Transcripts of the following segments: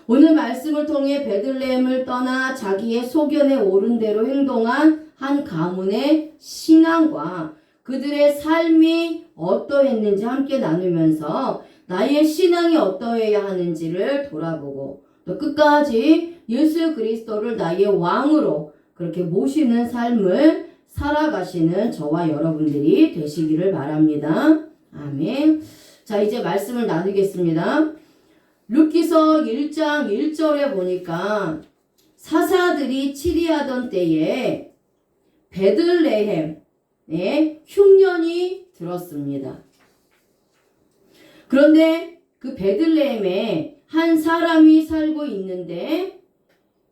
오늘 말씀을 통해 베들레헴을 떠나 자기의 소견에 오른 대로 행동한 한 가문의 신앙과 그들의 삶이 어떠했는지 함께 나누면서 나의 신앙이 어떠해야 하는지를 돌아보고 또 끝까지 예수 그리스도를 나의 왕으로 그렇게 모시는 삶을 살아가시는 저와 여러분들이 되시기를 바랍니다. 아멘. 자, 이제 말씀을 나누겠습니다. 룻기서 1장 1절에 보니까 사사들이 치리하던 때에 베들레헴에 흉년이 들었습니다. 그런데 그 베들레헴에 한 사람이 살고 있는데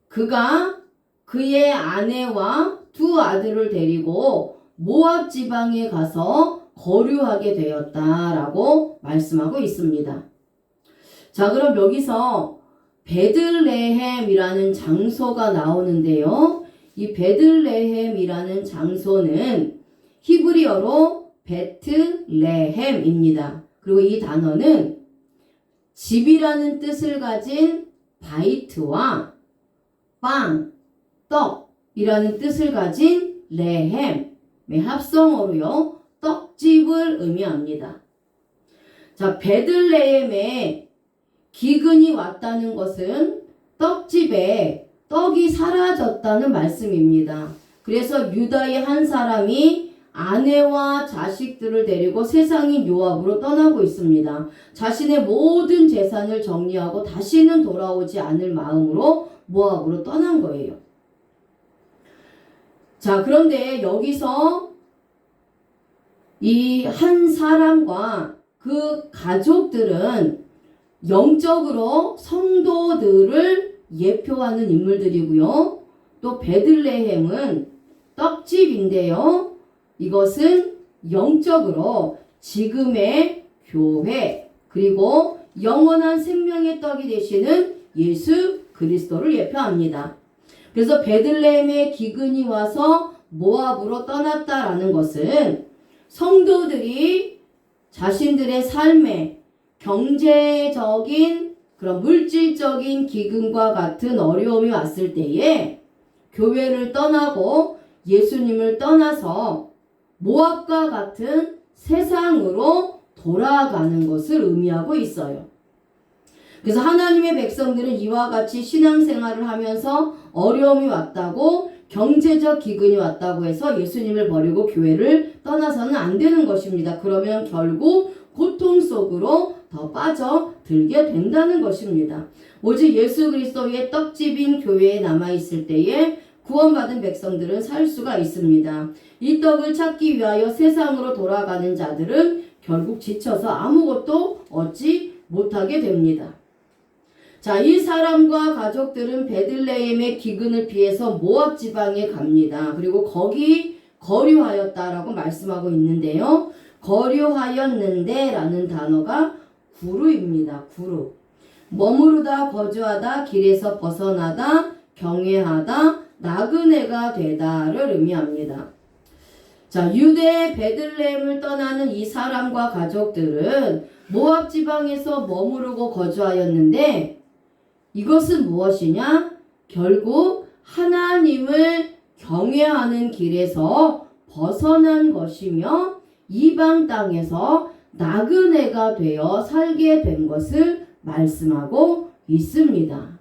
그가 그의 아내와 두 아들을 데리고 모압 지방에 가서 거류하게 되었다라고 말씀하고 있습니다. 자, 그럼 여기서 베들레헴이라는 장소가 나오는데요. 이 베들레헴이라는 장소는 히브리어로 베트레헴입니다. 그리고 이 단어는 집이라는 뜻을 가진 바이트와 빵, 떡이라는 뜻을 가진 레헴의 합성어로요. 떡집을 의미합니다. 자, 베들레헴에 기근이 왔다는 것은 떡집에 떡이 사라졌다는 말씀입니다. 그래서 유다의 한 사람이 아내와 자식들을 데리고 세상인 모압으로 떠나고 있습니다. 자신의 모든 재산을 정리하고 다시는 돌아오지 않을 마음으로 모압으로 떠난 거예요. 자, 그런데 여기서 이 한 사람과 그 가족들은 영적으로 성도들을 예표하는 인물들이고요. 또 베들레헴은 떡집인데요. 이것은 영적으로 지금의 교회 그리고 영원한 생명의 떡이 되시는 예수 그리스도를 예표합니다. 그래서 베들레헴에 기근이 와서 모압으로 떠났다라는 것은 성도들이 자신들의 삶에 경제적인 그런 물질적인 기근과 같은 어려움이 왔을 때에 교회를 떠나고 예수님을 떠나서 모압과 같은 세상으로 돌아가는 것을 의미하고 있어요. 그래서 하나님의 백성들은 이와 같이 신앙생활을 하면서 어려움이 왔다고 경제적 기근이 왔다고 해서 예수님을 버리고 교회를 떠나서는 안 되는 것입니다. 그러면 결국 고통 속으로 더 빠져들게 된다는 것입니다. 오직 예수 그리스도의 떡집인 교회에 남아있을 때에 구원받은 백성들은 살 수가 있습니다. 이 떡을 찾기 위하여 세상으로 돌아가는 자들은 결국 지쳐서 아무것도 얻지 못하게 됩니다. 자, 이 사람과 가족들은 베들레헴의 기근을 피해서 모압 지방에 갑니다. 그리고 거기 거류하였다라고 말씀하고 있는데요. 거류하였는데 라는 단어가 구루입니다. 구루. 머무르다, 거주하다, 길에서 벗어나다, 경외하다, 나그네가 되다를 의미합니다. 자, 유대 베들레헴을 떠나는 이 사람과 가족들은 모압 지방에서 머무르고 거주하였는데 이것은 무엇이냐? 결국 하나님을 경외하는 길에서 벗어난 것이며 이방 땅에서 나그네가 되어 살게 된 것을 말씀하고 있습니다.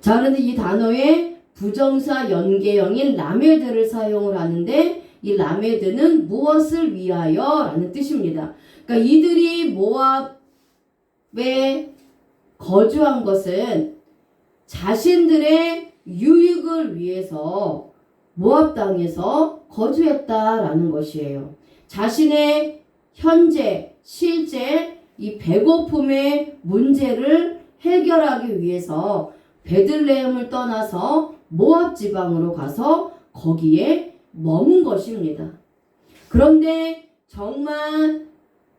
자, 그런데 이 단어에 부정사 연계형인 라메드를 사용을 하는데 이 라메드는 무엇을 위하여 라는 뜻입니다. 그러니까 이들이 모압에 거주한 것은 자신들의 유익을 위해서 모압 땅에서 거주했다라는 것이에요. 자신의 현재, 실제 이 배고픔의 문제를 해결하기 위해서 베들레헴을 떠나서 모압 지방으로 가서 거기에 머문 것입니다. 그런데 정말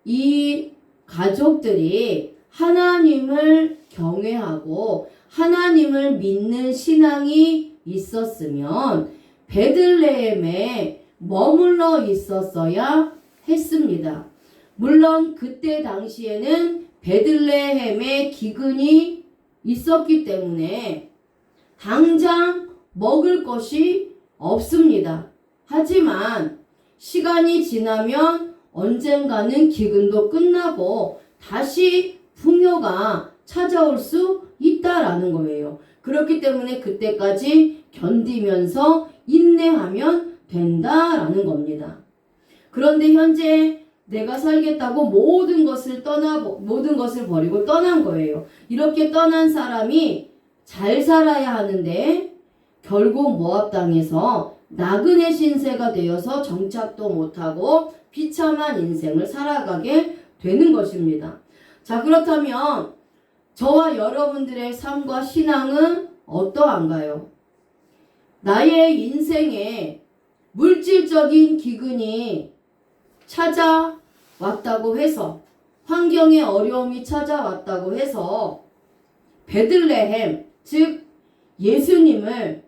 이 가족들이 하나님을 경외하고 하나님을 믿는 신앙이 있었으면 베들레헴에 머물러 있었어야 했습니다. 물론 그때 당시에는 베들레헴에 기근이 있었기 때문에 당장 먹을 것이 없습니다. 하지만 시간이 지나면 언젠가는 기근도 끝나고 다시 풍요가 찾아올 수 있다라는 거예요. 그렇기 때문에 그때까지 견디면서 인내하면 된다라는 겁니다. 그런데 현재 내가 살겠다고 모든 것을 버리고 떠난 거예요. 이렇게 떠난 사람이 잘 살아야 하는데 결국 모압 땅에서 나그네 신세가 되어서 정착도 못하고 비참한 인생을 살아가게 되는 것입니다. 자, 그렇다면 저와 여러분들의 삶과 신앙은 어떠한가요? 나의 인생에 물질적인 기근이 찾아왔다고 해서, 환경의 어려움이 찾아왔다고 해서 베들레헴, 즉 예수님을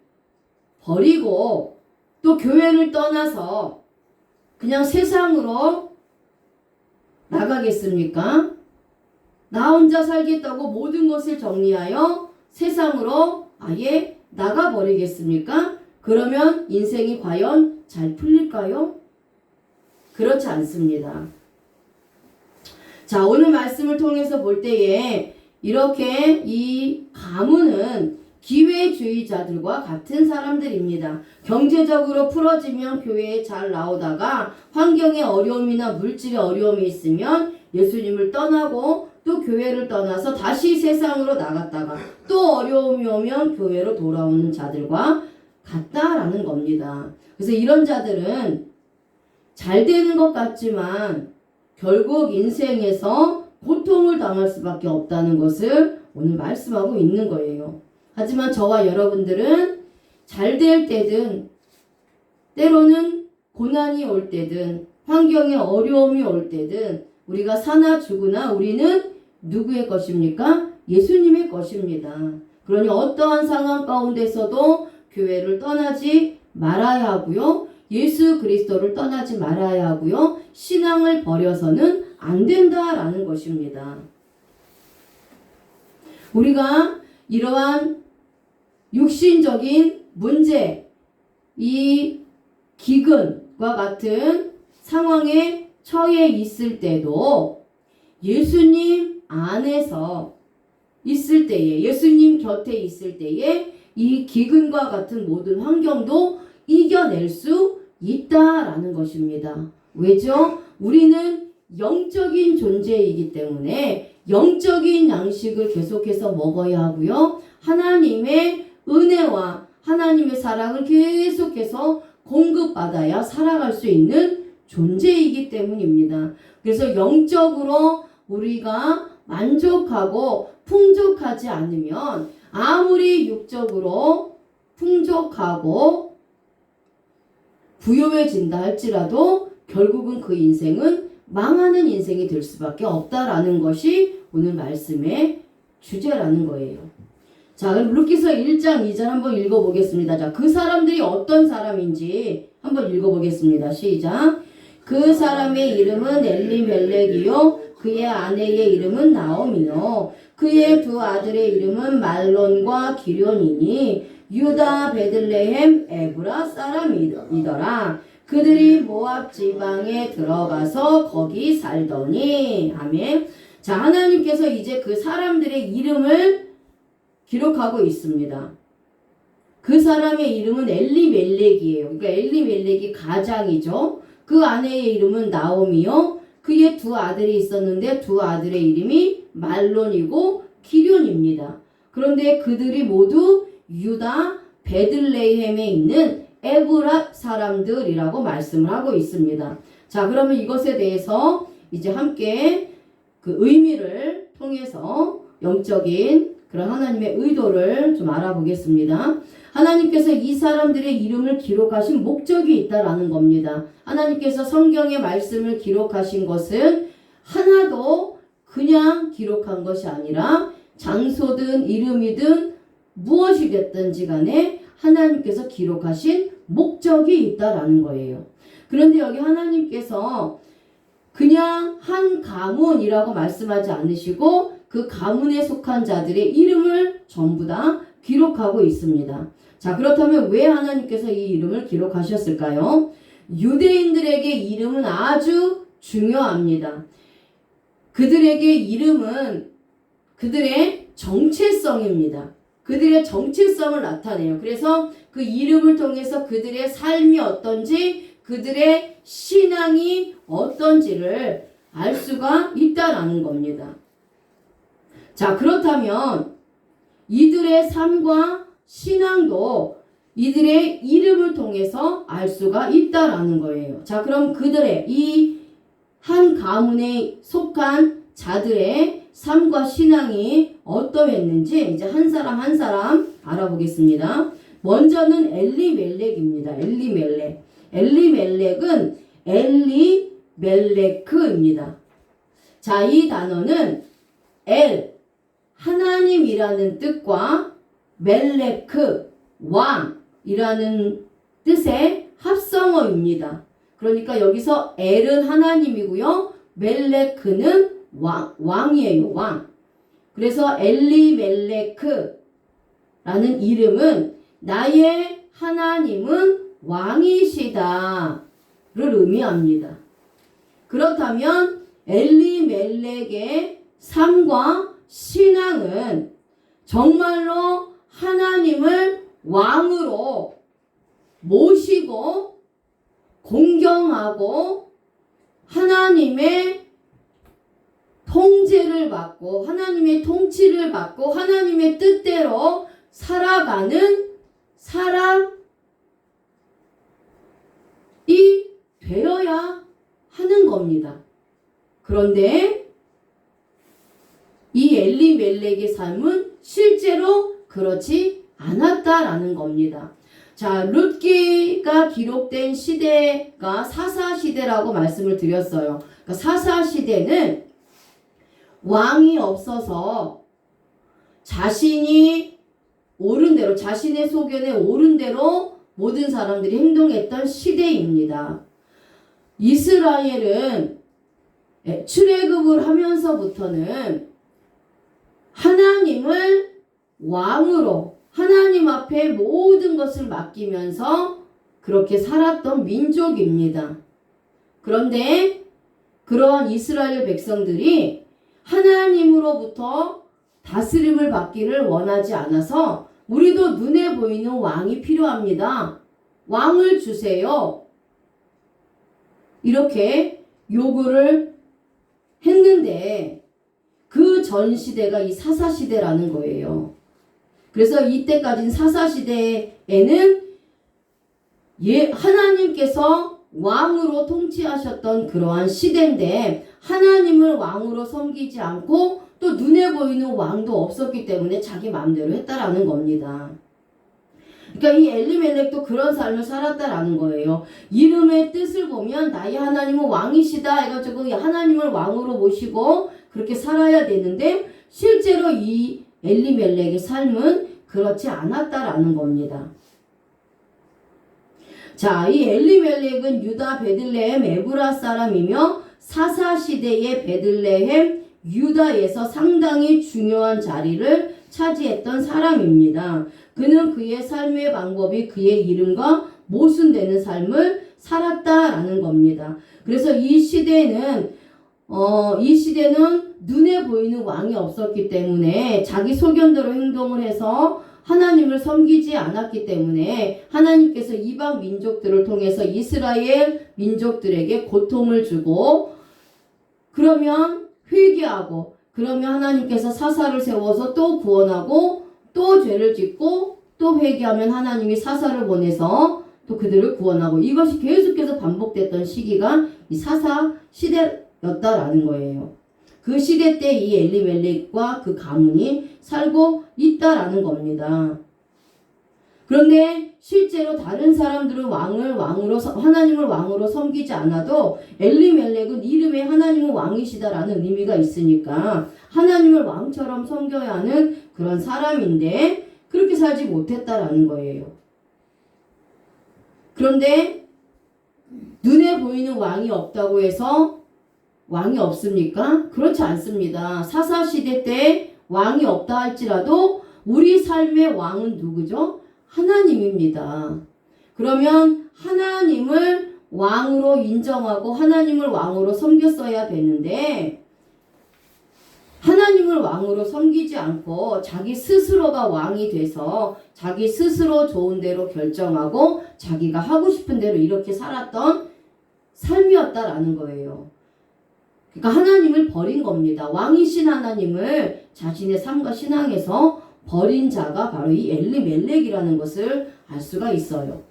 버리고 또 교회를 떠나서 그냥 세상으로 나가겠습니까? 나 혼자 살겠다고 모든 것을 정리하여 세상으로 아예 나가버리겠습니까? 그러면 인생이 과연 잘 풀릴까요? 그렇지 않습니다. 자, 오늘 말씀을 통해서 볼 때에 이렇게 이 가문은 기회주의자들과 같은 사람들입니다. 경제적으로 풀어지면 교회에 잘 나오다가 환경의 어려움이나 물질의 어려움이 있으면 예수님을 떠나고 또 교회를 떠나서 다시 세상으로 나갔다가 또 어려움이 오면 교회로 돌아오는 자들과 같다라는 겁니다. 그래서 이런 자들은 잘 되는 것 같지만 결국 인생에서 고통을 당할 수밖에 없다는 것을 오늘 말씀하고 있는 거예요. 하지만 저와 여러분들은 잘 될 때든 때로는 고난이 올 때든 환경에 어려움이 올 때든 우리가 사나 죽으나 우리는 누구의 것입니까? 예수님의 것입니다. 그러니 어떠한 상황 가운데서도 교회를 떠나지 말아야 하고요. 예수 그리스도를 떠나지 말아야 하고요. 신앙을 버려서는 안 된다라는 것입니다. 우리가 이러한 육신적인 문제, 이 기근과 같은 상황에 처해 있을 때도 예수님 안에서 있을 때에, 예수님 곁에 있을 때에 이 기근과 같은 모든 환경도 이겨낼 수 있다라는 것입니다. 왜죠? 우리는 영적인 존재이기 때문에 영적인 양식을 계속해서 먹어야 하고요. 하나님의 은혜와 하나님의 사랑을 계속해서 공급받아야 살아갈 수 있는 존재이기 때문입니다. 그래서 영적으로 우리가 만족하고 풍족하지 않으면 아무리 육적으로 풍족하고 부유해진다 할지라도 결국은 그 인생은 망하는 인생이 될 수밖에 없다라는 것이 오늘 말씀의 주제라는 거예요. 자, 그럼 루키서 1장 2절 한번 읽어보겠습니다. 자, 그 사람들이 어떤 사람인지 한번 읽어보겠습니다. 시작. 그 사람의 이름은 엘리멜렉이요 그의 아내의 이름은 나오미요 그의 두 아들의 이름은 말론과 기련이니 유다 베들레헴 에브라 사람이더라. 그들이 모압 지방에 들어가서 거기 살더니. 아멘. 자, 하나님께서 이제 그 사람들의 이름을 기록하고 있습니다. 그 사람의 이름은 엘리멜렉이에요. 그러니까 엘리멜렉이 가장이죠. 그 아내의 이름은 나오미요. 그의 두 아들이 있었는데 두 아들의 이름이 말론이고 기련입니다. 그런데 그들이 모두 유다 베들레헴에 있는 에브라 사람들이라고 말씀을 하고 있습니다. 자, 그러면 이것에 대해서 이제 함께 그 의미를 통해서 영적인 그런 하나님의 의도를 좀 알아보겠습니다. 하나님께서 이 사람들의 이름을 기록하신 목적이 있다라는 겁니다. 하나님께서 성경의 말씀을 기록하신 것은 하나도 그냥 기록한 것이 아니라 장소든 이름이든 무엇이 됐든지 간에 하나님께서 기록하신 목적이 있다라는 거예요. 그런데 여기 하나님께서 그냥 한 가문이라고 말씀하지 않으시고 그 가문에 속한 자들의 이름을 전부 다 기록하고 있습니다. 자, 그렇다면 왜 하나님께서 이 이름을 기록하셨을까요? 유대인들에게 이름은 아주 중요합니다. 그들에게 이름은 그들의 정체성입니다. 그들의 정체성을 나타내요. 그래서 그 이름을 통해서 그들의 삶이 어떤지, 그들의 신앙이 어떤지를 알 수가 있다라는 겁니다. 자, 그렇다면 이들의 삶과 신앙도 이들의 이름을 통해서 알 수가 있다라는 거예요. 자, 그럼 그들의 이 한 가문에 속한 자들의 삶과 신앙이 어떠했는지 이제 한 사람 한 사람 알아보겠습니다. 먼저는 엘리멜렉입니다. 엘리멜렉. 엘리멜렉은 엘리멜레크입니다. 자, 이 단어는 엘, 하나님이라는 뜻과 멜레크, 왕이라는 뜻의 합성어입니다. 그러니까 여기서 엘은 하나님이고요. 멜레크는 왕이에요. 왕. 그래서 엘리멜레크라는 이름은 나의 하나님은 왕이시다를 의미합니다. 그렇다면 엘리멜렉의 삶과 신앙은 정말로 하나님을 왕으로 모시고 공경하고 하나님의 통제를 받고 하나님의 통치를 받고 하나님의 뜻대로 살아가는 사람이 되어야 하는 겁니다. 그런데 이 엘리멜렉의 삶은 실제로 그렇지 않았다라는 겁니다. 자, 룻기가 기록된 시대가 사사시대라고 말씀을 드렸어요. 그러니까 사사시대는 왕이 없어서 자신이 옳은 대로, 자신의 소견에 옳은 대로 모든 사람들이 행동했던 시대입니다. 이스라엘은 출애굽을 하면서부터는 하나님을 왕으로 하나님 앞에 모든 것을 맡기면서 그렇게 살았던 민족입니다. 그런데 그러한 이스라엘 백성들이 하나님으로부터 다스림을 받기를 원하지 않아서 우리도 눈에 보이는 왕이 필요합니다. 왕을 주세요. 이렇게 요구를 했는데 그 전 시대가 이 사사시대라는 거예요. 그래서 이때까지는 사사시대에는 하나님께서 왕으로 통치하셨던 그러한 시대인데 하나님을 왕으로 섬기지 않고 또 눈에 보이는 왕도 없었기 때문에 자기 마음대로 했다라는 겁니다. 그러니까 이 엘리멜렉도 그런 삶을 살았다라는 거예요. 이름의 뜻을 보면 나의 하나님은 왕이시다 해가지고 하나님을 왕으로 모시고 그렇게 살아야 되는데 실제로 이 엘리멜렉의 삶은 그렇지 않았다라는 겁니다. 자, 이 엘리멜렉은 유다 베들레헴 에브라 사람이며 사사시대의 베들레헴 유다에서 상당히 중요한 자리를 차지했던 사람입니다. 그는 그의 삶의 방법이 그의 이름과 모순되는 삶을 살았다라는 겁니다. 그래서 이 시대는 눈에 보이는 왕이 없었기 때문에 자기 소견대로 행동을 해서 하나님을 섬기지 않았기 때문에 하나님께서 이방 민족들을 통해서 이스라엘 민족들에게 고통을 주고 그러면 회개하고 그러면 하나님께서 사사를 세워서 또 구원하고 또 죄를 짓고 또 회개하면 하나님이 사사를 보내서 또 그들을 구원하고 이것이 계속해서 반복됐던 시기가 이 사사 시대였다라는 거예요. 그 시대 때 이 엘리멜렉과 그 가문이 살고 있다라는 겁니다. 그런데 실제로 다른 사람들은 하나님을 왕으로 섬기지 않아도 엘리멜렉은 이름에 하나님은 왕이시다라는 의미가 있으니까 하나님을 왕처럼 섬겨야 하는 그런 사람인데 그렇게 살지 못했다라는 거예요. 그런데 눈에 보이는 왕이 없다고 해서 왕이 없습니까? 그렇지 않습니다. 사사시대 때 왕이 없다 할지라도 우리 삶의 왕은 누구죠? 하나님입니다. 그러면 하나님을 왕으로 인정하고 하나님을 왕으로 섬겼어야 되는데 하나님을 왕으로 섬기지 않고 자기 스스로가 왕이 돼서 자기 스스로 좋은 대로 결정하고 자기가 하고 싶은 대로 이렇게 살았던 삶이었다라는 거예요. 그러니까 하나님을 버린 겁니다. 왕이신 하나님을 자신의 삶과 신앙에서 버린 자가 바로 이 엘리멜렉이라는 것을 알 수가 있어요.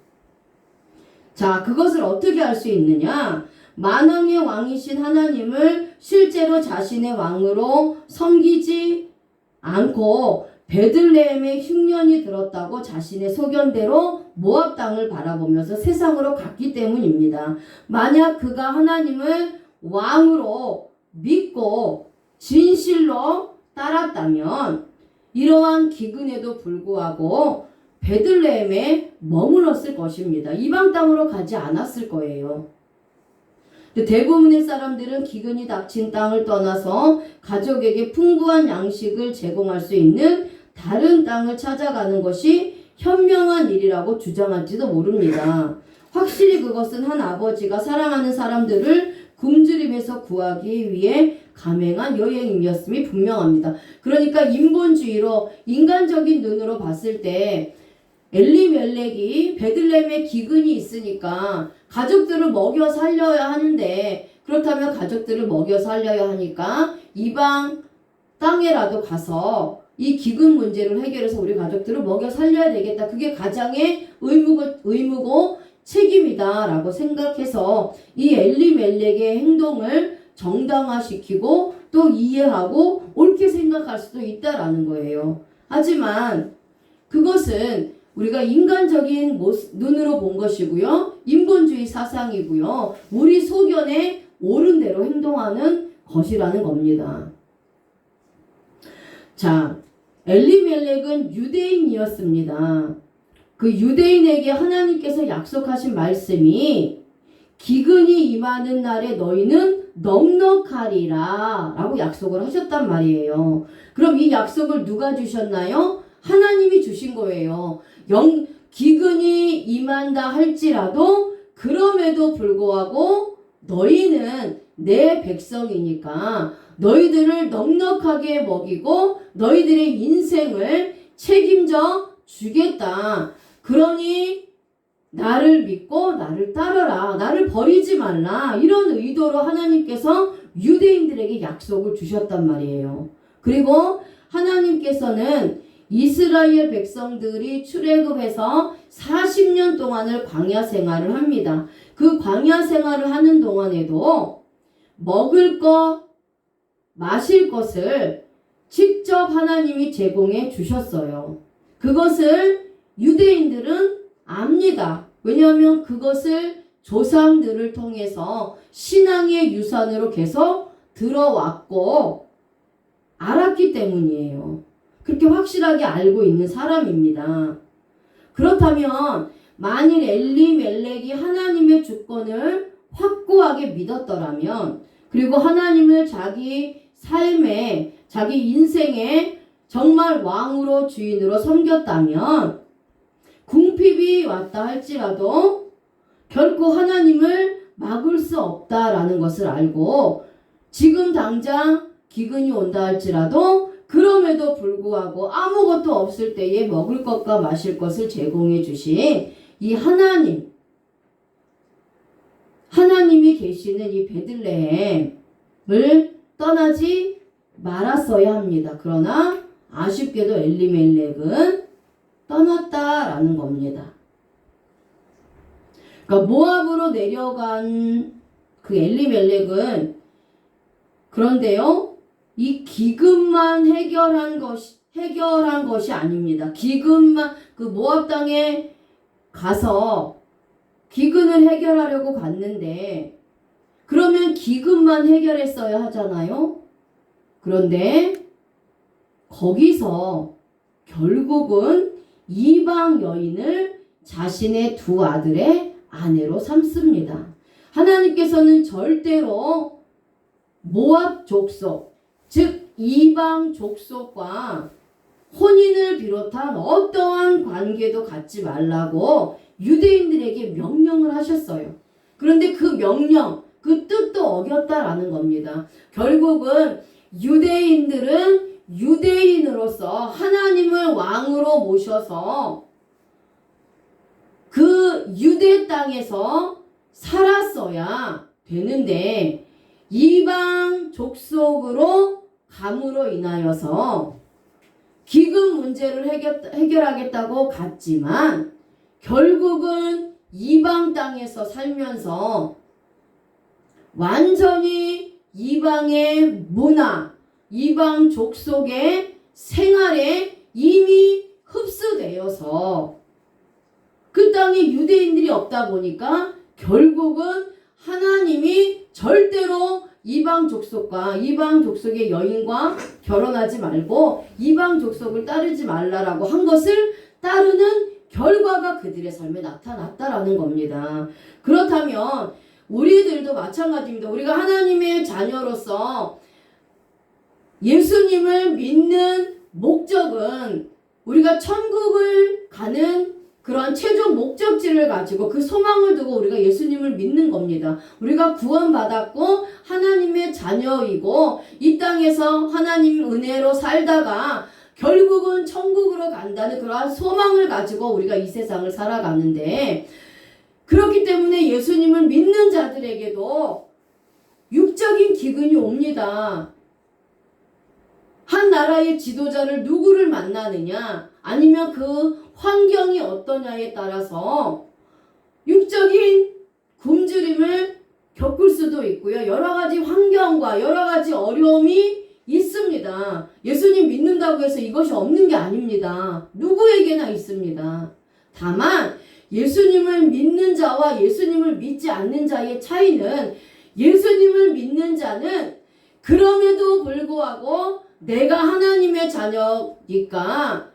자, 그것을 어떻게 알 수 있느냐? 만왕의 왕이신 하나님을 실제로 자신의 왕으로 섬기지 않고 베들레헴에 흉년이 들었다고 자신의 소견대로 모압 땅을 바라보면서 세상으로 갔기 때문입니다. 만약 그가 하나님을 왕으로 믿고 진실로 따랐다면 이러한 기근에도 불구하고 베들레헴에 머물렀을 것입니다. 이방 땅으로 가지 않았을 거예요. 대부분의 사람들은 기근이 닥친 땅을 떠나서 가족에게 풍부한 양식을 제공할 수 있는 다른 땅을 찾아가는 것이 현명한 일이라고 주장할지도 모릅니다. 확실히 그것은 한 아버지가 사랑하는 사람들을 굶주림에서 구하기 위해 감행한 여행이었음이 분명합니다. 그러니까 인본주의로 인간적인 눈으로 봤을 때 엘리멜렉이 베들레헴에 기근이 있으니까 가족들을 먹여 살려야 하는데 그렇다면 가족들을 먹여 살려야 하니까 이방 땅에라도 가서 이 기근 문제를 해결해서 우리 가족들을 먹여 살려야 되겠다. 그게 가장의 의무고 책임이다 라고 생각해서 이 엘리멜렉의 행동을 정당화시키고 또 이해하고 옳게 생각할 수도 있다라는 거예요. 하지만 그것은 우리가 인간적인 눈으로 본 것이고요. 인본주의 사상이고요. 우리 소견에 옳은 대로 행동하는 것이라는 겁니다. 자, 엘리멜렉은 유대인이었습니다. 그 유대인에게 하나님께서 약속하신 말씀이 기근이 임하는 날에 너희는 넉넉하리라 라고 약속을 하셨단 말이에요. 그럼 이 약속을 누가 주셨나요? 하나님이 주신 거예요. 기근이 임한다 할지라도 그럼에도 불구하고 너희는 내 백성이니까 너희들을 넉넉하게 먹이고 너희들의 인생을 책임져 주겠다. 그러니 나를 믿고 나를 따르라. 나를 버리지 말라. 이런 의도로 하나님께서 유대인들에게 약속을 주셨단 말이에요. 그리고 하나님께서는 이스라엘 백성들이 출애굽해서 40년 동안을 광야 생활을 합니다. 그 광야 생활을 하는 동안에도 먹을 것, 마실 것을 직접 하나님이 제공해 주셨어요. 그것을 유대인들은 압니다. 왜냐하면 그것을 조상들을 통해서 신앙의 유산으로 계속 들어왔고 알았기 때문이에요. 그렇게 확실하게 알고 있는 사람입니다. 그렇다면 만일 엘리멜렉이 하나님의 주권을 확고하게 믿었더라면 그리고 하나님을 자기 삶에 자기 인생에 정말 왕으로 주인으로 섬겼다면 궁핍이 왔다 할지라도 결코 하나님을 막을 수 없다라는 것을 알고 지금 당장 기근이 온다 할지라도 그럼에도 불구하고 아무것도 없을 때에 먹을 것과 마실 것을 제공해 주신 이 하나님이 계시는 이 베들레헴을 떠나지 말았어야 합니다. 그러나 아쉽게도 엘리멜렉은 떠났다라는 겁니다. 그러니까 모압으로 내려간 그 엘리멜렉은 그런데요. 이 기근만 해결한 것이 아닙니다. 기근만 그 모압 땅에 가서 기근을 해결하려고 갔는데 그러면 기근만 해결했어야 하잖아요. 그런데 거기서 결국은 이방 여인을 자신의 두 아들의 아내로 삼습니다. 하나님께서는 절대로 모압 족속, 즉 이방 족속과 혼인을 비롯한 어떠한 관계도 갖지 말라고 유대인들에게 명령을 하셨어요. 그런데 그 명령, 그 뜻도 어겼다라는 겁니다. 결국은 유대인들은 유대인으로서 하나님을 왕으로 모셔서 그 유대 땅에서 살았어야 되는데 이방 족속으로 감으로 인하여서 기금 문제를 해결하겠다고 갔지만 결국은 이방 땅에서 살면서 완전히 이방의 문화, 이방 족속의 생활에 이미 흡수되어서 그 땅에 유대인들이 없다 보니까 결국은 하나님이 절대로 이방 족속의 여인과 결혼하지 말고 이방 족속을 따르지 말라라고 한 것을 따르는 결과가 그들의 삶에 나타났다라는 겁니다. 그렇다면 우리들도 마찬가지입니다. 우리가 하나님의 자녀로서 예수님을 믿는 목적은 우리가 천국을 가는 그런 최종 목적지를 가지고 그 소망을 두고 우리가 예수님을 믿는 겁니다. 우리가 구원받았고 하나님의 자녀이고 이 땅에서 하나님 은혜로 살다가 결국은 천국으로 간다는 그러한 소망을 가지고 우리가 이 세상을 살아가는데 그렇기 때문에 예수님을 믿는 자들에게도 육적인 기근이 옵니다. 한 나라의 지도자를 누구를 만나느냐 아니면 그 환경이 어떠냐에 따라서 육적인 굶주림을 겪을 수도 있고요. 여러 가지 환경과 여러 가지 어려움이 있습니다. 예수님 믿는다고 해서 이것이 없는 게 아닙니다. 누구에게나 있습니다. 다만 예수님을 믿는 자와 예수님을 믿지 않는 자의 차이는 예수님을 믿는 자는 그럼에도 불구하고 내가 하나님의 자녀니까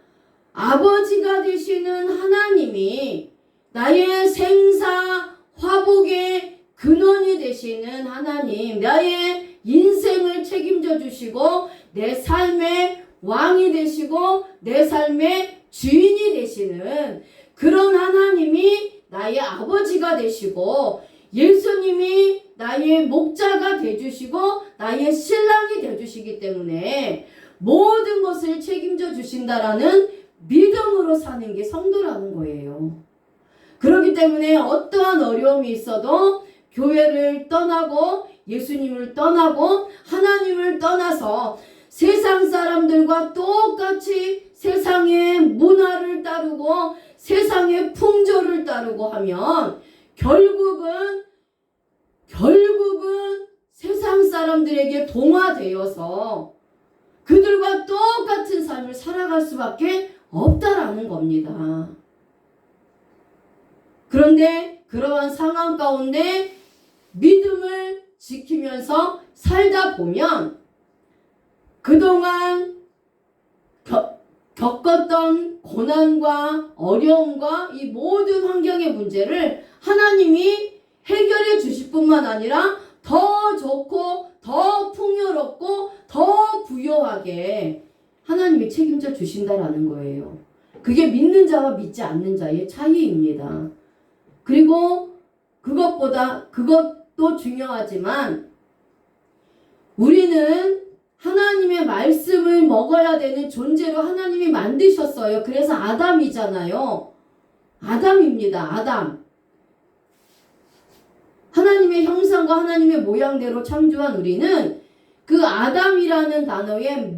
아버지가 되시는 하나님이 나의 생사 화복의 근원이 되시는 하나님, 나의 인생을 책임져 주시고 내 삶의 왕이 되시고 내 삶의 주인이 되시는 그런 하나님이 나의 아버지가 되시고 예수님이 나의 목자가 되주시고 나의 신랑이 되주시기 때문에 모든 것을 책임져 주신다라는 믿음으로 사는 게 성도라는 거예요. 그렇기 때문에 어떠한 어려움이 있어도 교회를 떠나고 예수님을 떠나고 하나님을 떠나서 세상 사람들과 똑같이 세상의 문화를 따르고 세상의 풍조를 따르고 하면 결국은 세상 사람들에게 동화되어서 그들과 똑같은 삶을 살아갈 수밖에 없다라는 겁니다. 그런데 그러한 상황 가운데 믿음을 지키면서 살다 보면 그동안 겪었던 고난과 어려움과 이 모든 환경의 문제를 하나님이 해결해 주실 뿐만 아니라 더 좋고 더 풍요롭고 더 부요하게 하나님이 책임져 주신다라는 거예요. 그게 믿는 자와 믿지 않는 자의 차이입니다. 그리고 그것도 중요하지만 우리는 하나님의 말씀을 먹어야 되는 존재로 하나님이 만드셨어요. 그래서 아담이잖아요. 아담입니다. 아담. 하나님의 형상과 하나님의 모양대로 창조한 우리는 그 아담이라는 단어에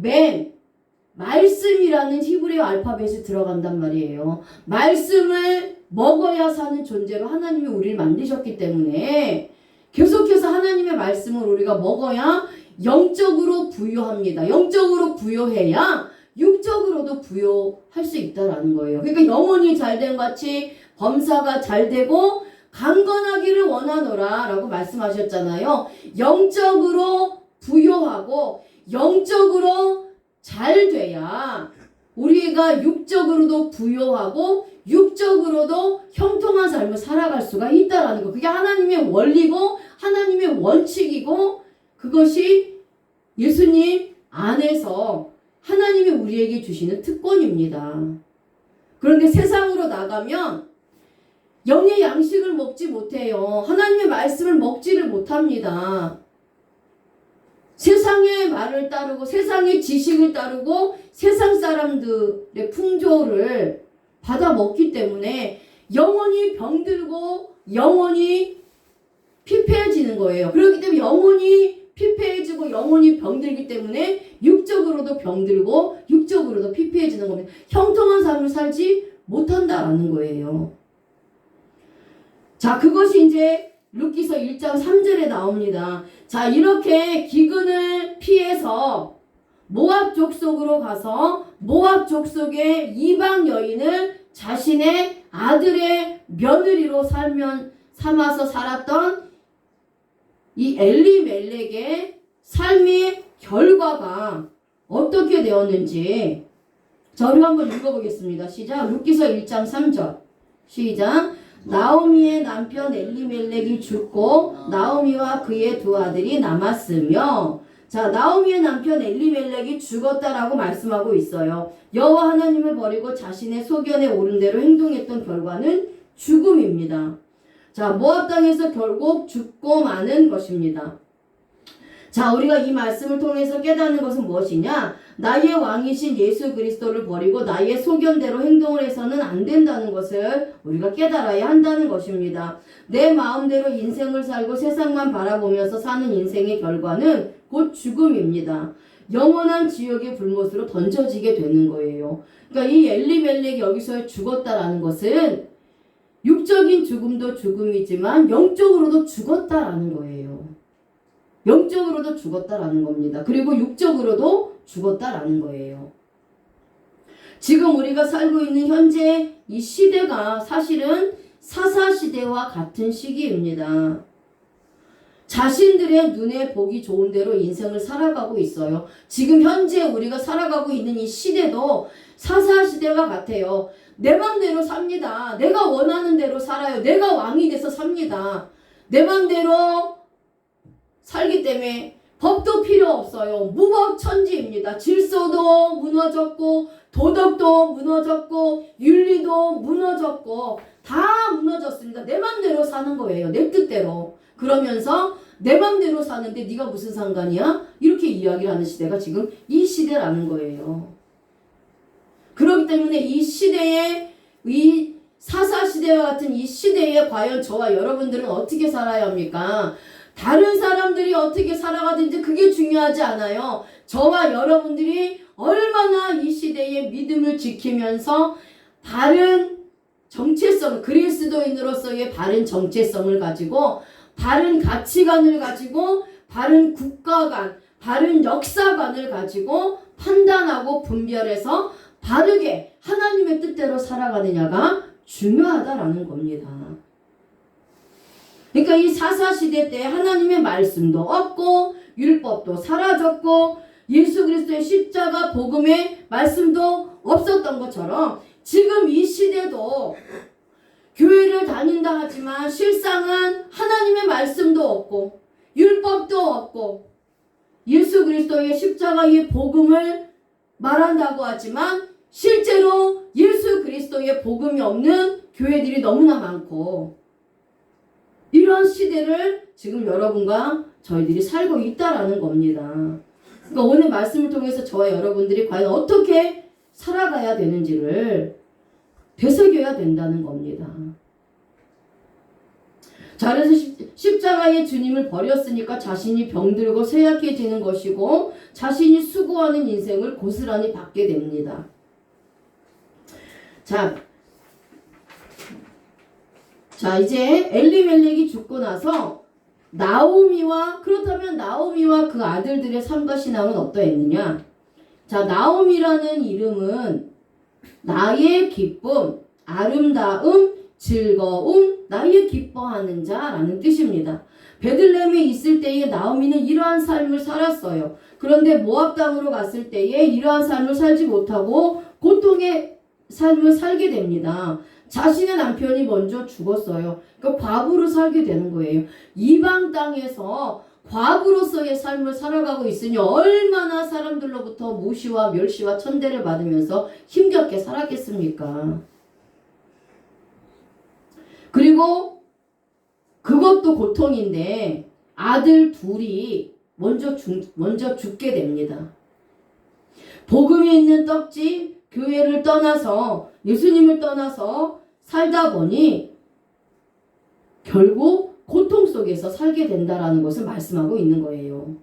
말씀이라는 히브리어 알파벳이 들어간단 말이에요. 말씀을 먹어야 사는 존재로 하나님이 우리를 만드셨기 때문에 계속해서 하나님의 말씀을 우리가 먹어야 영적으로 부요합니다. 영적으로 부요해야 육적으로도 부요할 수 있다라는 거예요. 그러니까 영혼이 잘된 같이 범사가 잘되고 강건하기를 원하노라 라고 말씀하셨잖아요. 영적으로 부요하고 영적으로 잘 돼야 우리가 육적으로도 부요하고 육적으로도 형통한 삶을 살아갈 수가 있다라는 거. 그게 하나님의 원리고 하나님의 원칙이고 그것이 예수님 안에서 하나님이 우리에게 주시는 특권입니다. 그런데 세상으로 나가면 영의 양식을 먹지 못해요. 하나님의 말씀을 먹지를 못합니다. 세상의 말을 따르고 세상의 지식을 따르고 세상 사람들의 풍조를 받아 먹기 때문에 영혼이 병들고 영혼이 피폐해지는 거예요. 그렇기 때문에 영혼이 피폐해지고 영혼이 병들기 때문에 육적으로도 병들고 육적으로도 피폐해지는 겁니다. 형통한 삶을 살지 못한다라는 거예요. 자, 그것이 이제 룻기서 1장 3절에 나옵니다. 자, 이렇게 기근을 피해서 모압 족속으로 가서 모압 족속의 이방 여인을 자신의 아들의 며느리로 삼아서 살았던 이 엘리멜렉의 삶의 결과가 어떻게 되었는지 저를 한번 읽어보겠습니다. 시작. 룻기서 1장 3절. 시작. 나오미의 남편 엘리멜렉이 죽고 나오미와 그의 두 아들이 남았으며, 자, 나오미의 남편 엘리멜렉이 죽었다라고 말씀하고 있어요. 여호와 하나님을 버리고 자신의 소견에 오른 대로 행동했던 결과는 죽음입니다. 자, 모압 땅에서 결국 죽고 마는 것입니다. 자, 우리가 이 말씀을 통해서 깨닫는 것은 무엇이냐? 나의 왕이신 예수 그리스도를 버리고 나의 소견대로 행동을 해서는 안 된다는 것을 우리가 깨달아야 한다는 것입니다. 내 마음대로 인생을 살고 세상만 바라보면서 사는 인생의 결과는 곧 죽음입니다. 영원한 지옥의 불못으로 던져지게 되는 거예요. 그러니까 이 엘리멜렉이 여기서 죽었다라는 것은 육적인 죽음도 죽음이지만 영적으로도 죽었다라는 거예요. 영적으로도 죽었다라는 겁니다. 그리고 육적으로도 죽었다라는 거예요. 지금 우리가 살고 있는 현재 이 시대가 사실은 사사시대와 같은 시기입니다. 자신들의 눈에 보기 좋은 대로 인생을 살아가고 있어요. 지금 현재 우리가 살아가고 있는 이 시대도 사사시대와 같아요. 내 맘대로 삽니다. 내가 원하는 대로 살아요. 내가 왕이 돼서 삽니다. 내 맘대로 살기 때문에 법도 필요 없어요. 무법천지입니다. 질서도 무너졌고 도덕도 무너졌고 윤리도 무너졌고 다 무너졌습니다. 내 맘대로 사는 거예요. 내 뜻대로. 그러면서 내 맘대로 사는데 네가 무슨 상관이야? 이렇게 이야기를 하는 시대가 지금 이 시대라는 거예요. 그렇기 때문에 이 시대에 이 사사시대와 같은 이 시대에 과연 저와 여러분들은 어떻게 살아야 합니까? 다른 사람들이 어떻게 살아가든지 그게 중요하지 않아요. 저와 여러분들이 얼마나 이 시대의 믿음을 지키면서 바른 정체성, 그리스도인으로서의 바른 정체성을 가지고 바른 가치관을 가지고 바른 국가관, 바른 역사관을 가지고 판단하고 분별해서 바르게 하나님의 뜻대로 살아가느냐가 중요하다라는 겁니다. 그러니까 이 사사시대 때 하나님의 말씀도 없고 율법도 사라졌고 예수 그리스도의 십자가 복음의 말씀도 없었던 것처럼 지금 이 시대도 교회를 다닌다 하지만 실상은 하나님의 말씀도 없고 율법도 없고 예수 그리스도의 십자가의 복음을 말한다고 하지만 실제로 예수 그리스도의 복음이 없는 교회들이 너무나 많고 이런 시대를 지금 여러분과 저희들이 살고 있다라는 겁니다. 그러니까 오늘 말씀을 통해서 저와 여러분들이 과연 어떻게 살아가야 되는지를 되새겨야 된다는 겁니다. 자, 그래서 십자가의 주님을 버렸으니까 자신이 병들고 쇠약해지는 것이고 자신이 수고하는 인생을 고스란히 받게 됩니다. 자, 이제 엘리멜렉이 죽고 나서 그렇다면 나오미와 그 아들들의 삶과 신앙은 어떠했느냐? 자, 나오미라는 이름은 나의 기쁨, 아름다움, 즐거움, 나의 기뻐하는 자라는 뜻입니다. 베들레헴에 있을 때에 나오미는 이러한 삶을 살았어요. 그런데 모압 땅으로 갔을 때에 이러한 삶을 살지 못하고 고통의 삶을 살게 됩니다. 자신의 남편이 먼저 죽었어요. 그러니까 과부로 살게 되는 거예요. 이방 땅에서 과부로서의 삶을 살아가고 있으니 얼마나 사람들로부터 무시와 멸시와 천대를 받으면서 힘겹게 살았겠습니까? 그리고 그것도 고통인데 아들 둘이 먼저 죽게 됩니다. 복음이 있는 떡집, 교회를 떠나서 예수님을 떠나서 살다 보니 결국 고통 속에서 살게 된다라는 것을 말씀하고 있는 거예요.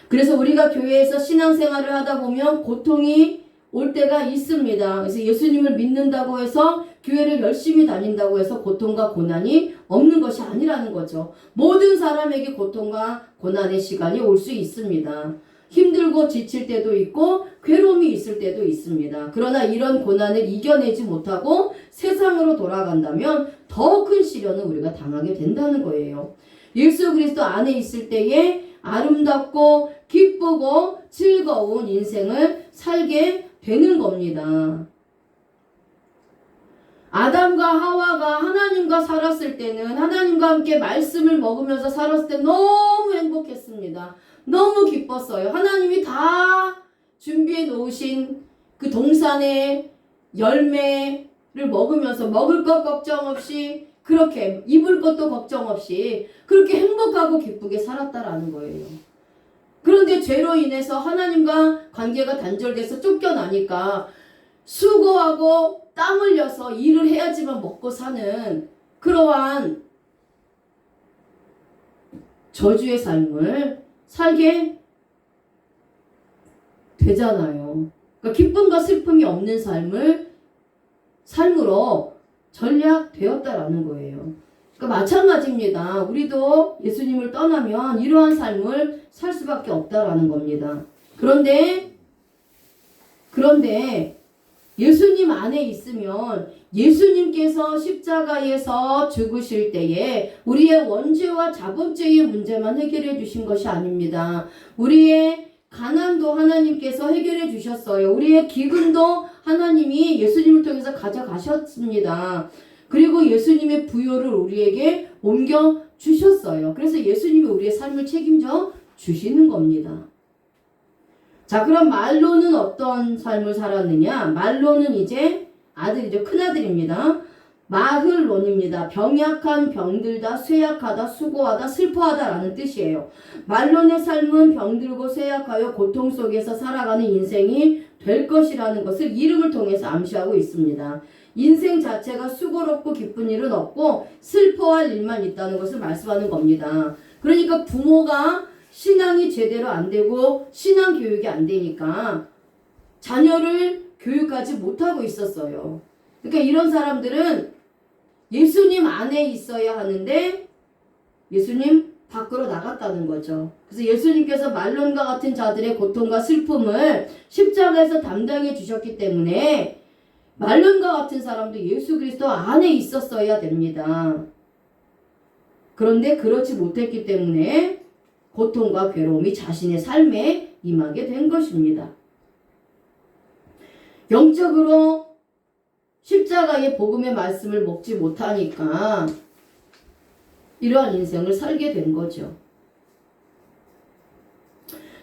그래서 우리가 교회에서 신앙생활을 하다 보면 고통이 올 때가 있습니다. 그래서 예수님을 믿는다고 해서 교회를 열심히 다닌다고 해서 고통과 고난이 없는 것이 아니라는 거죠. 모든 사람에게 고통과 고난의 시간이 올 수 있습니다. 힘들고 지칠 때도 있고 괴로움이 있을 때도 있습니다. 그러나 이런 고난을 이겨내지 못하고 세상으로 돌아간다면 더 큰 시련을 우리가 당하게 된다는 거예요. 예수 그리스도 안에 있을 때에 아름답고 기쁘고 즐거운 인생을 살게 되는 겁니다. 아담과 하와가 하나님과 살았을 때는 하나님과 함께 말씀을 먹으면서 살았을 때 너무 행복했습니다. 너무 기뻤어요. 하나님이 다 준비해 놓으신 그 동산의 열매를 먹으면서 먹을 것 걱정 없이 그렇게 입을 것도 걱정 없이 그렇게 행복하고 기쁘게 살았다라는 거예요. 그런데 죄로 인해서 하나님과 관계가 단절돼서 쫓겨나니까 수고하고 땀 흘려서 일을 해야지만 먹고 사는 그러한 저주의 삶을 살게 되잖아요. 그러니까 기쁨과 슬픔이 없는 삶으로 전략되었다라는 거예요. 그러니까 마찬가지입니다. 우리도 예수님을 떠나면 이러한 삶을 살 수밖에 없다라는 겁니다. 그런데 예수님 안에 있으면 예수님께서 십자가에서 죽으실 때에 우리의 원죄와 자범죄의 문제만 해결해 주신 것이 아닙니다. 우리의 가난도 하나님께서 해결해 주셨어요. 우리의 기근도 하나님이 예수님을 통해서 가져가셨습니다. 그리고 예수님의 부요를 우리에게 옮겨 주셨어요. 그래서 예수님이 우리의 삶을 책임져 주시는 겁니다. 자, 그럼 말로는 어떤 삶을 살았느냐? 말로는 이제 아들이죠. 큰아들입니다. 마흘론입니다. 병약한, 병들다, 쇠약하다, 수고하다, 슬퍼하다라는 뜻이에요. 말론의 삶은 병들고 쇠약하여 고통 속에서 살아가는 인생이 될 것이라는 것을 이름을 통해서 암시하고 있습니다. 인생 자체가 수고롭고 기쁜 일은 없고 슬퍼할 일만 있다는 것을 말씀하는 겁니다. 그러니까 부모가 신앙이 제대로 안 되고 신앙 교육이 안 되니까 자녀를 교육하지 못하고 있었어요. 그러니까 이런 사람들은 예수님 안에 있어야 하는데 예수님 밖으로 나갔다는 거죠. 그래서 예수님께서 말론과 같은 자들의 고통과 슬픔을 십자가에서 담당해 주셨기 때문에 말론과 같은 사람도 예수 그리스도 안에 있었어야 됩니다. 그런데 그렇지 못했기 때문에 고통과 괴로움이 자신의 삶에 임하게 된 것입니다. 영적으로 십자가의 복음의 말씀을 먹지 못하니까 이러한 인생을 살게 된 거죠.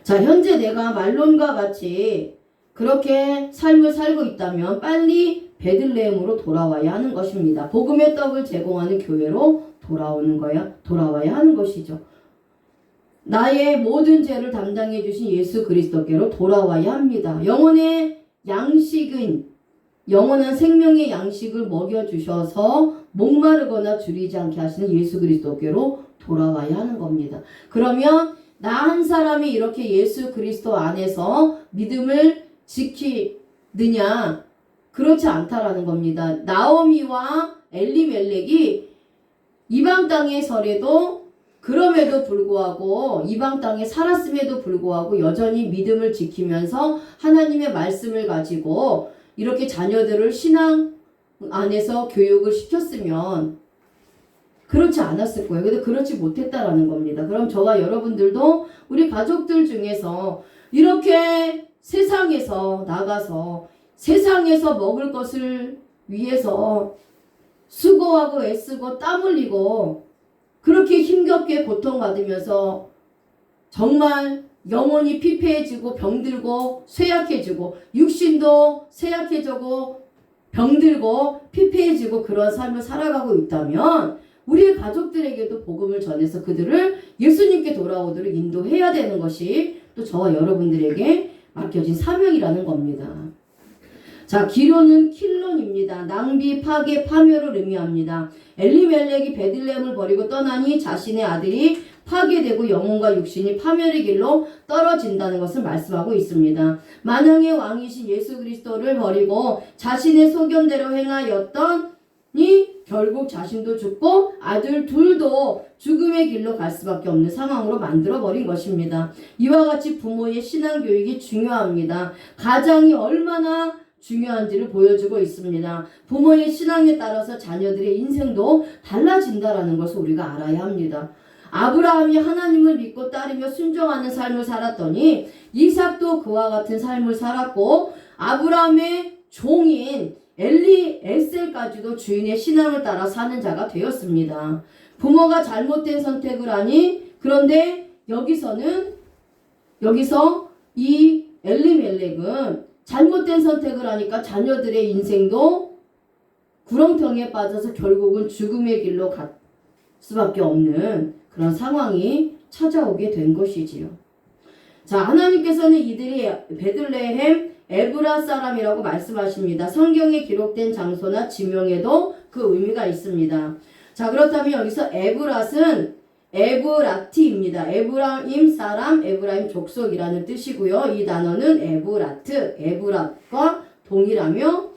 자, 현재 내가 말론과 같이 그렇게 삶을 살고 있다면 빨리 베들레헴으로 돌아와야 하는 것입니다. 복음의 떡을 제공하는 교회로 돌아와야 하는 것이죠. 나의 모든 죄를 담당해 주신 예수 그리스도께로 돌아와야 합니다. 영원한 생명의 양식을 먹여주셔서 목마르거나 줄이지 않게 하시는 예수 그리스도께로 돌아와야 하는 겁니다. 그러면 나 한 사람이 이렇게 예수 그리스도 안에서 믿음을 지키느냐? 그렇지 않다라는 겁니다. 나오미와 엘리멜렉이 이방 땅에 서래도 그럼에도 불구하고 이방 땅에 살았음에도 불구하고 여전히 믿음을 지키면서 하나님의 말씀을 가지고 이렇게 자녀들을 신앙 안에서 교육을 시켰으면 그렇지 않았을 거예요. 근데 그렇지 못했다라는 겁니다. 그럼 저와 여러분들도 우리 가족들 중에서 이렇게 세상에서 나가서 세상에서 먹을 것을 위해서 수고하고 애쓰고 땀 흘리고 그렇게 힘겹게 고통받으면서 정말 영혼이 피폐해지고 병들고 쇠약해지고 육신도 쇠약해지고 병들고 피폐해지고 그런 삶을 살아가고 있다면 우리의 가족들에게도 복음을 전해서 그들을 예수님께 돌아오도록 인도해야 되는 것이 또 저와 여러분들에게 맡겨진 사명이라는 겁니다. 자, 기론은 킬론입니다. 낭비, 파괴, 파멸을 의미합니다. 엘리멜렉이 베들레헴을 버리고 떠나니 자신의 아들이 파괴되고 영혼과 육신이 파멸의 길로 떨어진다는 것을 말씀하고 있습니다. 만왕의 왕이신 예수 그리스도를 버리고 자신의 소견대로 행하였더니 결국 자신도 죽고 아들 둘도 죽음의 길로 갈 수밖에 없는 상황으로 만들어버린 것입니다. 이와 같이 부모의 신앙교육이 중요합니다. 가장이 얼마나 중요한지를 보여주고 있습니다. 부모의 신앙에 따라서 자녀들의 인생도 달라진다는 것을 우리가 알아야 합니다. 아브라함이 하나님을 믿고 따르며 순종하는 삶을 살았더니 이삭도 그와 같은 삶을 살았고 아브라함의 종인 엘리에셀까지도 주인의 신앙을 따라 사는 자가 되었습니다. 부모가 잘못된 선택을 하니 그런데 여기서 이 엘리멜렉은 잘못된 선택을 하니까 자녀들의 인생도 구렁텅이에 빠져서 결국은 죽음의 길로 갈 수밖에 없는 그런 상황이 찾아오게 된 것이지요. 자, 하나님께서는 이들이 베들레헴 에브라 사람이라고 말씀하십니다. 성경에 기록된 장소나 지명에도 그 의미가 있습니다. 자, 그렇다면 여기서 에브랏은 에브라티입니다. 에브라임 사람, 에브라임 족속이라는 뜻이고요. 이 단어는 에브라트, 에브랏과 동일하며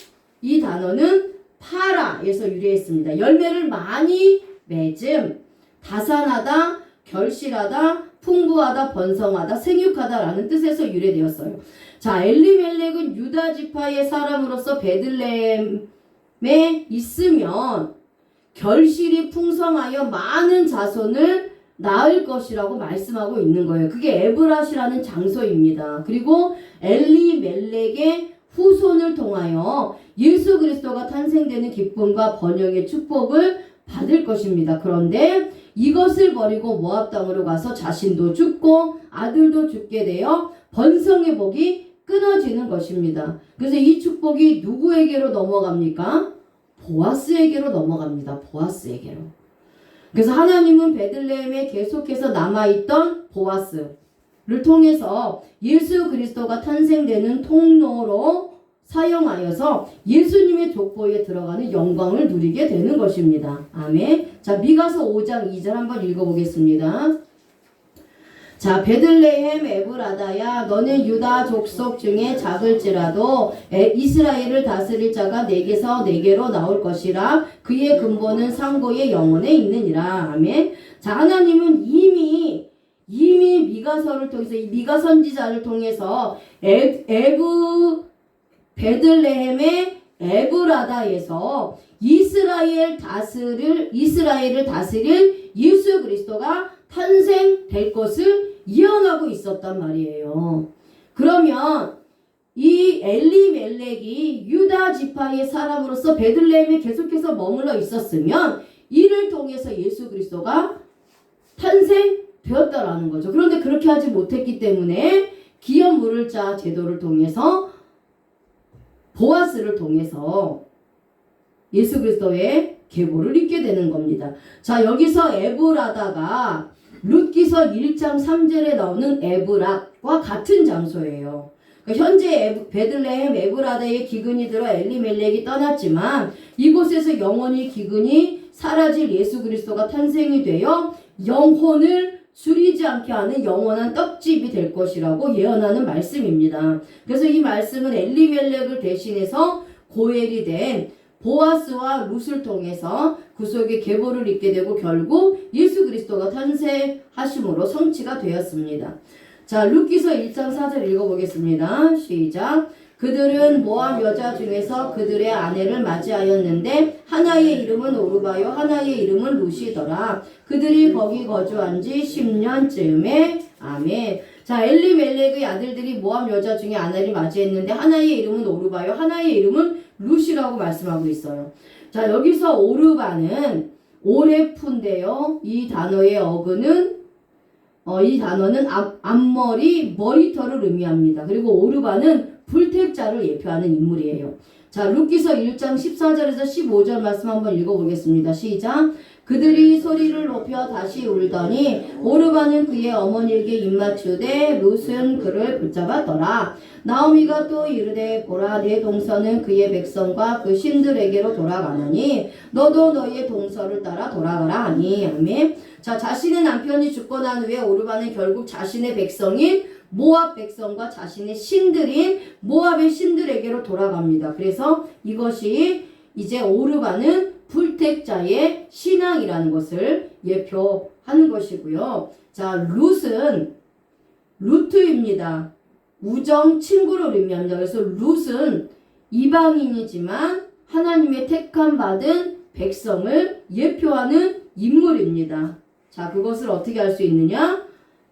이 단어는 파라에서 유래했습니다. 열매를 많이 맺음, 다산하다, 결실하다, 풍부하다, 번성하다, 생육하다라는 뜻에서 유래되었어요. 자, 엘리멜렉은 유다 지파의 사람으로서 베들레헴에 있으면 결실이 풍성하여 많은 자손을 낳을 것이라고 말씀하고 있는 거예요. 그게 에브랏이라는 장소입니다. 그리고 엘리멜렉의 후손을 통하여 예수 그리스도가 탄생되는 기쁨과 번영의 축복을 받을 것입니다. 그런데 이것을 버리고 모압 땅으로 가서 자신도 죽고 아들도 죽게 되어 번성의 복이 끊어지는 것입니다. 그래서 이 축복이 누구에게로 넘어갑니까? 보아스에게로 넘어갑니다. 보아스에게로. 그래서 하나님은 베들레헴에 계속해서 남아있던 보아스를 통해서 예수 그리스도가 탄생되는 통로로 사용하여서 예수님의 족보에 들어가는 영광을 누리게 되는 것입니다. 아멘. 자, 미가서 5장 2절 한번 읽어보겠습니다. 자, 베들레헴 에브라다야, 너는 유다 족속 중에 작을지라도 이스라엘을 다스릴 자가 내게서 내게로 나올 것이라. 그의 근본은 상고의 영혼에 있느니라. 아멘. 자, 하나님은 이미 미가서를 통해서 이 미가 선지자를 통해서 베들레헴의 에브라다에서 이스라엘을 다스릴 예수 그리스도가 탄생될 것을 예언하고 있었단 말이에요. 그러면 이 엘리멜렉이 유다 지파의 사람으로서 베들레헴에 계속해서 머물러 있었으면 이를 통해서 예수 그리스도가 탄생되었다라는 거죠. 그런데 그렇게 하지 못했기 때문에 기업 물을 자 제도를 통해서 보아스를 통해서 예수 그리스도의 계보를 입게 되는 겁니다. 자, 여기서 에브라다가 룻기서 1장 3절에 나오는 에브랏과 같은 장소예요. 그러니까 현재 베들레헴 에브라다의 기근이 들어 엘리멜렉이 떠났지만 이곳에서 영원히 기근이 사라질 예수 그리스도가 탄생이 되어 영혼을 줄이지 않게 하는 영원한 떡집이 될 것이라고 예언하는 말씀입니다. 그래서 이 말씀은 엘리멜렉을 대신해서 고엘이 된 보아스와 룻을 통해서 구속의 계보를 입게 되고 결국 예수 그리스도가 탄생하심으로 성취가 되었습니다. 자, 룻기서 1장 4절 읽어보겠습니다. 시작. 그들은 모압 여자 중에서 그들의 아내를 맞이하였는데 하나의 이름은 오르바요 하나의 이름은 룻이더라. 그들이 거기 거주한 지 10년쯤에 아멘. 자, 엘리멜렉의 아들들이 모압 여자 중에 아내를 맞이했는데 하나의 이름은 오르바요 하나의 이름은 룻이라고 말씀하고 있어요. 자, 여기서 오르바는 오래 푼데요. 이 단어의 어근은 이 단어는 앞머리, 머리털을 의미합니다. 그리고 오르반은 불택자를 예표하는 인물이에요. 자, 룻기서 1장 14절에서 15절 말씀 한번 읽어보겠습니다. 시작. 그들이 소리를 높여 다시 울더니 오르반은 그의 어머니에게 입맞추되 룻은 그를 붙잡았더라. 나오미가 또 이르되 보라 내 동서는 그의 백성과 그 신들에게로 돌아가느니 너도 너희의 동서를 따라 돌아가라 하니. 아멘. 자, 자신의 남편이 죽고 난 후에 오르반은 결국 자신의 백성인 모압 백성과 자신의 신들인 모압의 신들에게로 돌아갑니다. 그래서 이것이 이제 오르반은 불택자의 신앙이라는 것을 예표하는 것이고요. 자, 룻은 루트입니다. 우정, 친구를 의미합니다. 그래서 룻은 이방인이지만 하나님의 택함 받은 백성을 예표하는 인물입니다. 자, 그것을 어떻게 할 수 있느냐?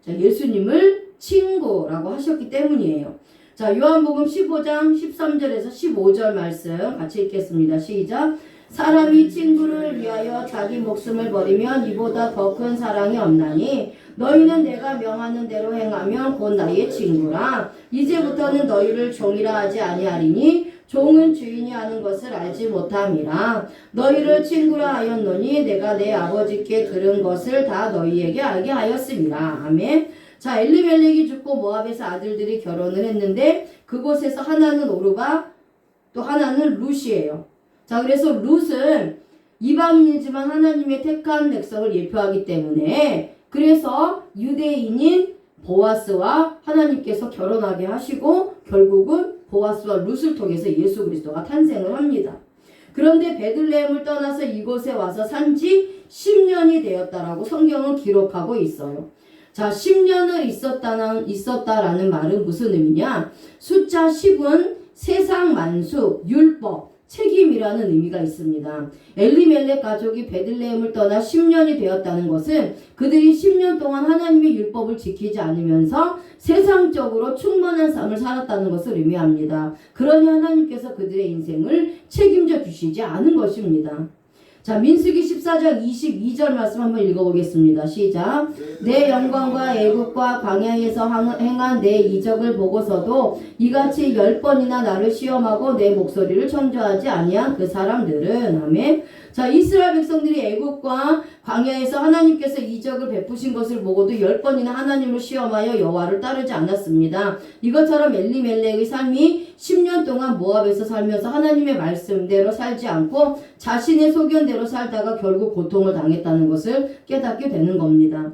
자, 예수님을 친구라고 하셨기 때문이에요. 자, 요한복음 15장 13절에서 15절 말씀 같이 읽겠습니다. 시작. 사람이 친구를 위하여 자기 목숨을 버리면 이보다 더 큰 사랑이 없나니 너희는 내가 명하는 대로 행하면 곧 나의 친구라. 이제부터는 너희를 종이라 하지 아니하리니 종은 주인이 하는 것을 알지 못함이라. 너희를 친구라 하였노니 내가 내 아버지께 들은 것을 다 너희에게 알게 하였음이라. 아멘. 자, 엘리멜렉이 죽고 모압에서 아들들이 결혼을 했는데 그곳에서 하나는 오르바 또 하나는 룻이에요. 자, 그래서 룻은 이방인이지만 하나님의 택한 백성을 예표하기 때문에 그래서 유대인인 보아스와 하나님께서 결혼하게 하시고 결국은 보아스와 룻을 통해서 예수 그리스도가 탄생을 합니다. 그런데 베들레헴을 떠나서 이곳에 와서 산지 10년이 되었다라고 성경은 기록하고 있어요. 자, 10년을 있었다라는 말은 무슨 의미냐? 숫자 10은 세상 만수, 율법, 책임이라는 의미가 있습니다. 엘리멜렉 가족이 베들레헴을 떠나 10년이 되었다는 것은 그들이 10년 동안 하나님의 율법을 지키지 않으면서 세상적으로 충만한 삶을 살았다는 것을 의미합니다. 그러니 하나님께서 그들의 인생을 책임져 주시지 않은 것입니다. 자, 민수기 14장 22절 말씀 한번 읽어보겠습니다. 시작. 내 영광과 애국과 광야에서 행한 내 이적을 보고서도 이같이 10번이나 나를 시험하고 내 목소리를 청조하지 아니한 그 사람들은. 아멘. 자, 이스라엘 백성들이 애국과 광야에서 하나님께서 이적을 베푸신 것을 보고도 10번이나 하나님을 시험하여 여호와를 따르지 않았습니다. 이것처럼 엘리멜렉의 삶이 10년 동안 모압에서 살면서 하나님의 말씀대로 살지 않고 자신의 소견대로 살다가 결국 고통을 당했다는 것을 깨닫게 되는 겁니다.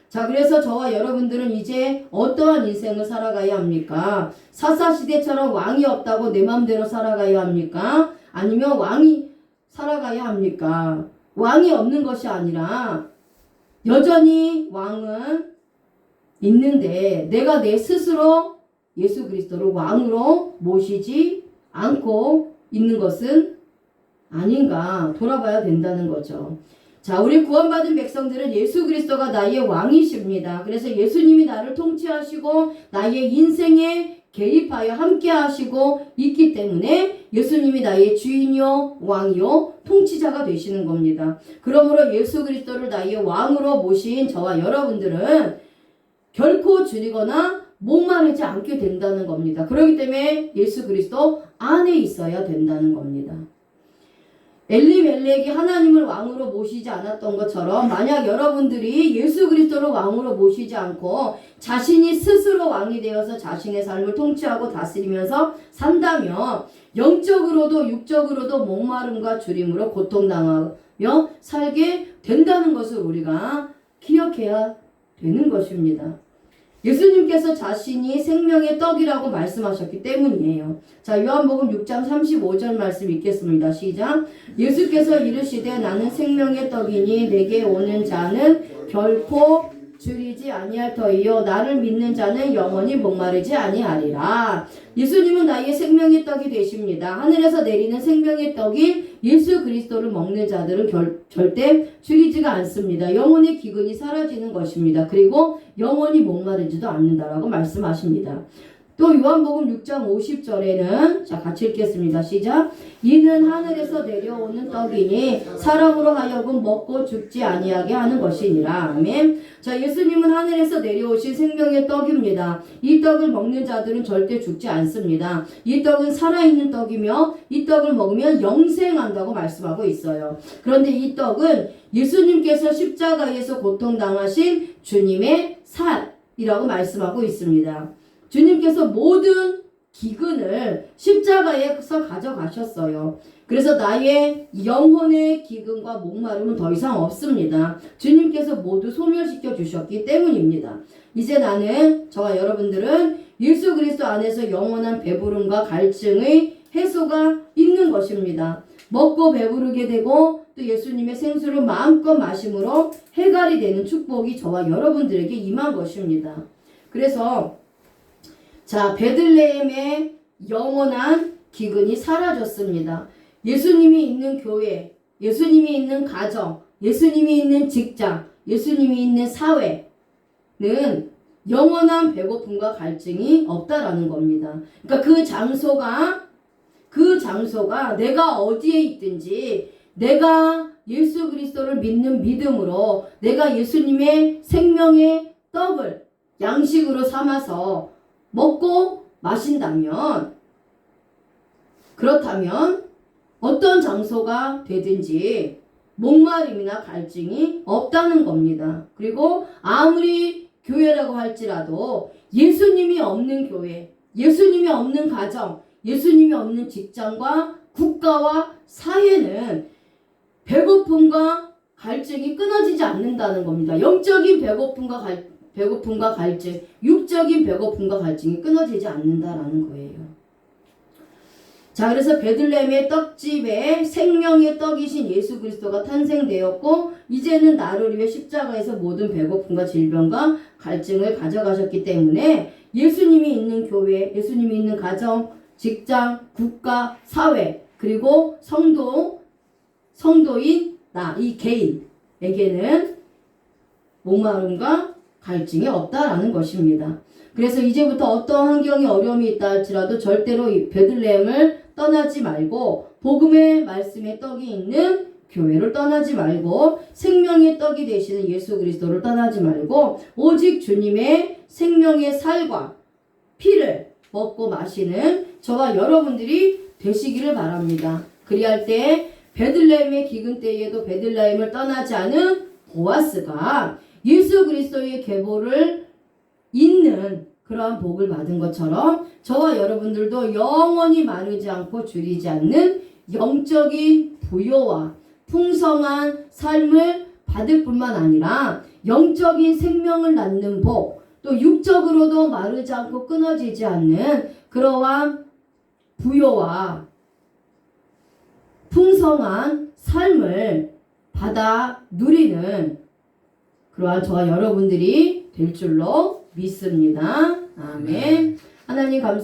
자, 그래서 저와 여러분들은 이제 어떠한 인생을 살아가야 합니까? 사사시대처럼 왕이 없다고 내 맘대로 살아가야 합니까? 아니면 왕이 살아가야 합니까? 왕이 없는 것이 아니라 여전히 왕은 있는데 내가 내 스스로 예수 그리스도를 왕으로 모시지 않고 있는 것은 아닌가 돌아봐야 된다는 거죠. 자, 우리 구원받은 백성들은 예수 그리스도가 나의 왕이십니다. 그래서 예수님이 나를 통치하시고 나의 인생에 개입하여 함께 하시고 있기 때문에 예수님이 나의 주인이요 왕이요 통치자가 되시는 겁니다. 그러므로 예수 그리스도를 나의 왕으로 모신 저와 여러분들은 결코 줄이거나 목마르지 않게 된다는 겁니다. 그렇기 때문에 예수 그리스도 안에 있어야 된다는 겁니다. 엘리멜렉이 하나님을 왕으로 모시지 않았던 것처럼 만약 여러분들이 예수 그리스도를 왕으로 모시지 않고 자신이 스스로 왕이 되어서 자신의 삶을 통치하고 다스리면서 산다면 영적으로도 육적으로도 목마름과 주림으로 고통당하며 살게 된다는 것을 우리가 기억해야 되는 것입니다. 예수님께서 자신이 생명의 떡이라고 말씀하셨기 때문이에요. 자, 요한복음 6장 35절 말씀 읽겠습니다. 시작. 예수께서 이르시되 나는 생명의 떡이니 내게 오는 자는 결코 줄이지 아니할 터이요 나를 믿는 자는 영원히 목마르지 아니하리라. 예수님은 나의 생명의 떡이 되십니다. 하늘에서 내리는 생명의 떡이 예수 그리스도를 먹는 자들은 절대 줄이지가 않습니다. 영혼의 기근이 사라지는 것입니다. 그리고 영원히 목마르지도 않는다라고 말씀하십니다. 또 요한복음 6장 50절에는 자 같이 읽겠습니다. 시작. 이는 하늘에서 내려오는 떡이니 사람으로 하여금 먹고 죽지 아니하게 하는 것이니라. 아멘. 자, 예수님은 하늘에서 내려오신 생명의 떡입니다. 이 떡을 먹는 자들은 절대 죽지 않습니다. 이 떡은 살아있는 떡이며 이 떡을 먹으면 영생한다고 말씀하고 있어요. 그런데 이 떡은 예수님께서 십자가에서 고통당하신 주님의 살이라고 말씀하고 있습니다. 주님께서 모든 기근을 십자가에서 가져가셨어요. 그래서 나의 영혼의 기근과 목마름은 더 이상 없습니다. 주님께서 모두 소멸시켜 주셨기 때문입니다. 이제 나는, 저와 여러분들은 예수 그리스도 안에서 영원한 배부름과 갈증의 해소가 있는 것입니다. 먹고 배부르게 되고 또 예수님의 생수를 마음껏 마심으로 해갈이 되는 축복이 저와 여러분들에게 임한 것입니다. 그래서 자, 베들레헴의 영원한 기근이 사라졌습니다. 예수님이 있는 교회, 예수님이 있는 가정, 예수님이 있는 직장, 예수님이 있는 사회는 영원한 배고픔과 갈증이 없다라는 겁니다. 그러니까 그 장소가 내가 어디에 있든지 내가 예수 그리스도를 믿는 믿음으로 내가 예수님의 생명의 떡을 양식으로 삼아서 먹고 마신다면, 그렇다면 어떤 장소가 되든지 목마름이나 갈증이 없다는 겁니다. 그리고 아무리 교회라고 할지라도 예수님이 없는 교회, 예수님이 없는 가정, 예수님이 없는 직장과 국가와 사회는 배고픔과 갈증이 끊어지지 않는다는 겁니다. 영적인 배고픔과 갈증, 육적인 배고픔과 갈증이 끊어지지 않는다라는 거예요. 자, 그래서 베들레헴의 떡집에 생명의 떡이신 예수 그리스도가 탄생되었고 이제는 나를 위해 십자가에서 모든 배고픔과 질병과 갈증을 가져가셨기 때문에 예수님이 있는 교회, 예수님이 있는 가정, 직장, 국가, 사회, 그리고 성도인 나, 이 개인에게는 목마름과 갈증이 없다라는 것입니다. 그래서 이제부터 어떤 환경이 어려움이 있다 할지라도 절대로 이 베들레헴을 떠나지 말고 복음의 말씀의 떡이 있는 교회를 떠나지 말고 생명의 떡이 되시는 예수 그리스도를 떠나지 말고 오직 주님의 생명의 살과 피를 먹고 마시는 저와 여러분들이 되시기를 바랍니다. 그리할 때 베들레헴의 기근 때에도 베들레헴을 떠나지 않은 보아스가 예수 그리스도의 계보를 잇는 그러한 복을 받은 것처럼 저와 여러분들도 영원히 마르지 않고 줄이지 않는 영적인 부요와 풍성한 삶을 받을 뿐만 아니라 영적인 생명을 낳는 복, 또 육적으로도 마르지 않고 끊어지지 않는 그러한 부요와 풍성한 삶을 받아 누리는 그러한 저와 여러분들이 될 줄로 믿습니다. 아멘. 하나님 감사합니다.